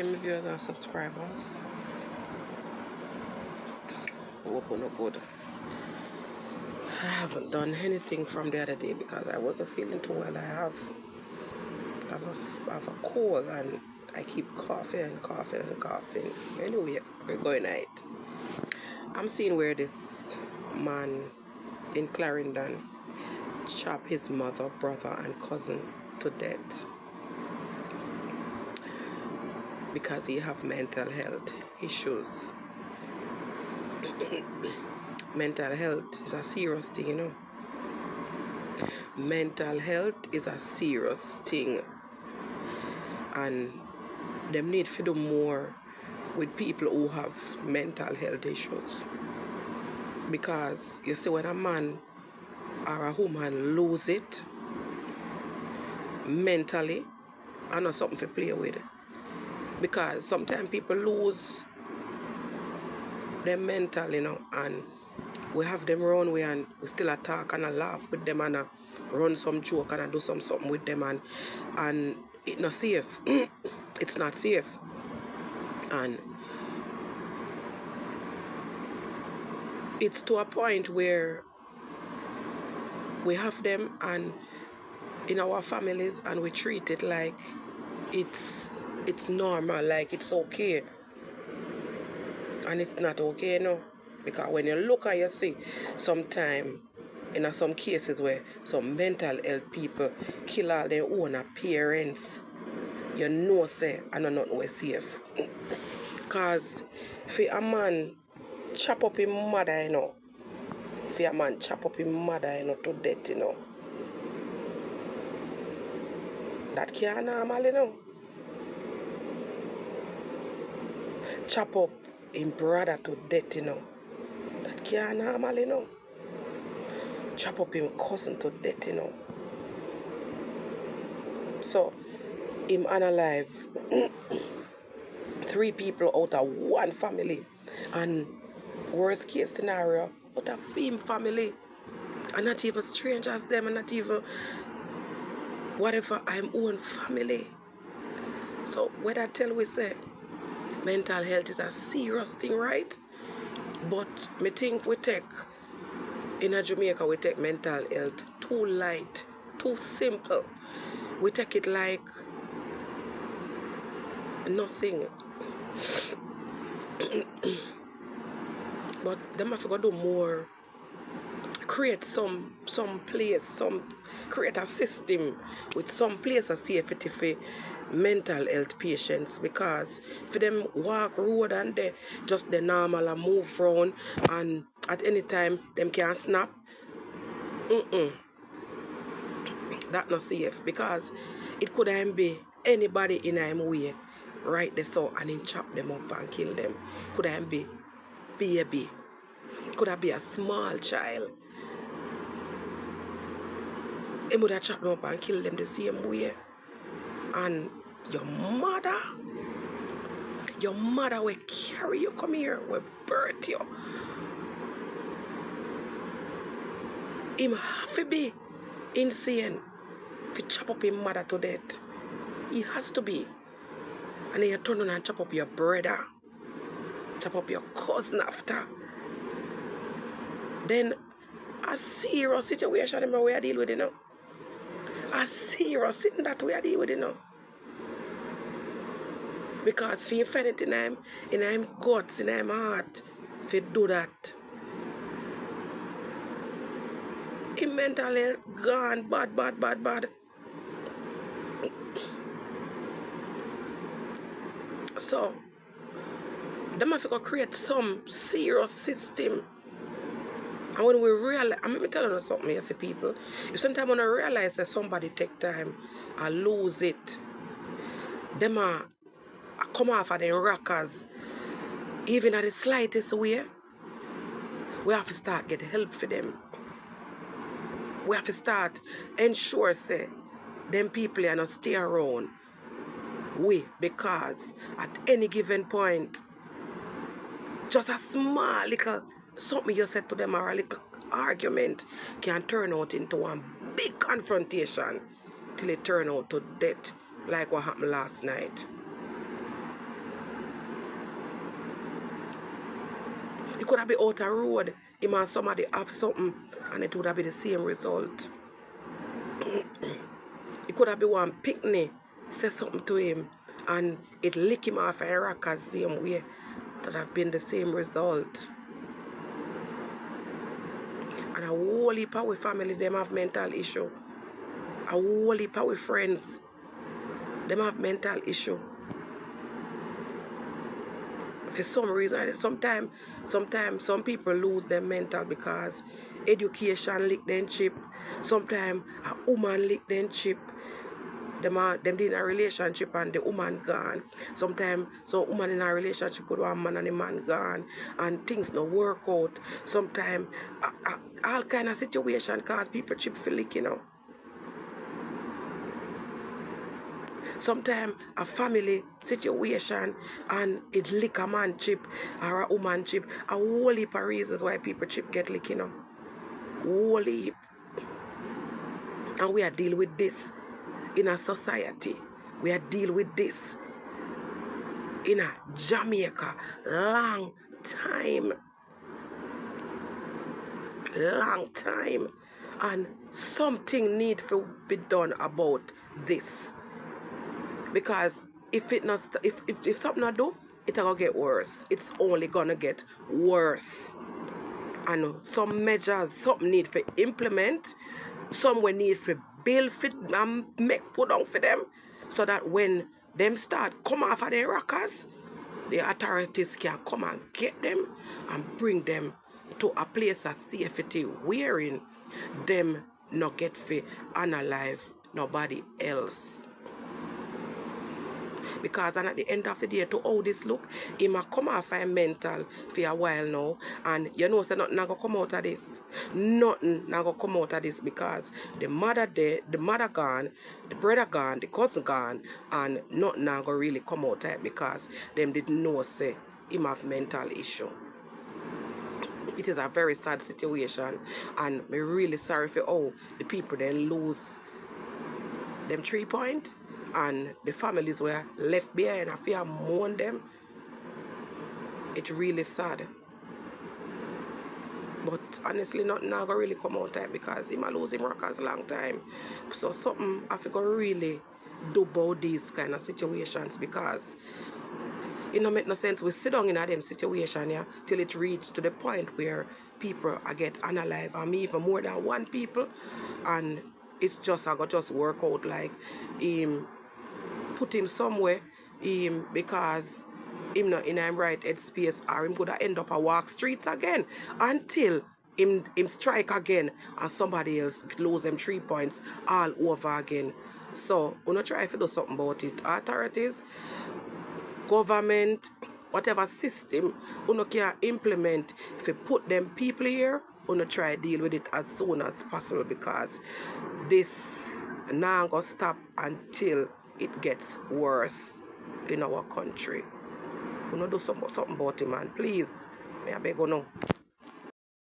my viewers and subscribers. Hope no good. I haven't done anything from the other day because I wasn't feeling too well. I have a cold and I keep coughing and coughing and coughing. Anyway, we're going at it. I'm seeing where this man in Clarendon chopped his mother, brother and cousin to death because he have mental health issues. Mental health is a serious thing, you know. Mental health is a serious thing, and them need to do more with people who have mental health issues, because you see, when a man or a woman lose it mentally, I know something to play with, because sometimes people lose them mental, you know, and we have them around way and we still talk and laugh with them and run some joke and do something with them, and it's not safe. It's not safe. And it's to a point where we have them and in our families and we treat it like it's normal, like it's okay. And it's not okay, you know, because when you look and you see sometimes in some cases where some mental health people kill all their own parents, you know, say, I know nothing was safe. Because if a man chop up his mother, you know, if a man chop up his mother, you know, to death, you know, that can't normal, you know. Chop up his brother to death, you know, that can't normal, you know. Chop up his cousin to death, you know. So, him unalive 3 people out of 1 family, and worst case scenario, out of him family, and not even strangers them, and not even whatever, I'm own family. So what I tell we say, mental health is a serious thing, right? But me think we take in Jamaica, we take mental health too light, too simple. We take it like nothing. But them have to go do more, create some place, create a system with some place of safety for mental health patients, because for them walk road and they just the normal and move around and at any time them can snap. That not safe, because it could be anybody in him way right there, so and him chop them up and kill them. Could be baby, could be a small child. He would have chop them up and kill them the same way. And your mother will carry you, come here, will birth you. Him have to be insane to chop up his mother to death. He has to be. And then you turn on and chop up your brother, chop up your cousin after. Then a serious situation we are dealing with, you know. A serious thing that we are dealing with, you know. Because if you find it in him guts, in him heart, if you do that, his mental health gone bad. So, them have to go create some serious system. And when we realize, I'm going to tell you something, you see, people, if sometimes when I realize that somebody take time and lose it, them are come off of the rockers, even at the slightest way, we have to start get help for them. We have to start ensure, say, them people are not stay around. Because at any given point, just a small little something you said to them or a little argument can turn out into one big confrontation till it turn out to death, like what happened last night. It could have been out a road, him and somebody have something, and it would have been the same result. It could have been one picnic, say something to him, and it lick him off a rock the same way. That have been the same result. And a whole heap of family, them have mental issue. A whole heap of friends, them have mental issue. For some reason, sometimes some people lose their mental because education lick them chip. Sometimes a woman lick them chip. Them in a relationship and the woman gone. Sometimes some woman in a relationship with one man and the man gone and things don't work out. Sometimes all kind of situation cause people chip for lick, you know. Sometimes a family situation and it lick a man chip or a woman chip. A whole heap of reasons why people chip get lick, you know. Whole heap. And we are dealing with this in a society. We are dealing with this in a Jamaica. Long time. Long time. And something needs to be done about this. Because if something not do, it's gonna get worse. It's only gonna get worse. And some measures, something need to implement, somewhere need to build fit and put on for them, so that when them start come off of their rockers, the authorities can come and get them and bring them to a place of safety wherein them not get fit and alive nobody else. Because and at the end of the day, to how this look, he might come off a mental for a while now, and you know, so nothing not gonna come out of this. Nothing not gonna come out of this because the mother dead, the mother gone, the brother gone, the cousin gone, and nothing not gonna really come out of it because them didn't know say him have mental issue. It is a very sad situation, and I'm really sorry for all the people then lose them 3 points. And the families were left behind. I feel mourn them. It's really sad. But honestly, nothing now really come out of it because he might lose him rockers a long time. So something I feel really do about these kind of situations because it don't make no sense. We sit down in a them situation, yeah, till it reach to the point where people get unalive and even more than one people, and it's just I got just work out like put him somewhere because him not in him right headspace, or him gonna end up a walk streets again until him strike again and somebody else lose them 3 points all over again. So we not try to do something about it. Authorities, government, whatever system we not can implement, if you put them people here, we not try to deal with it as soon as possible because this now gonna stop until it gets worse in our country. We not do something about it, man. Please, may I beg you now.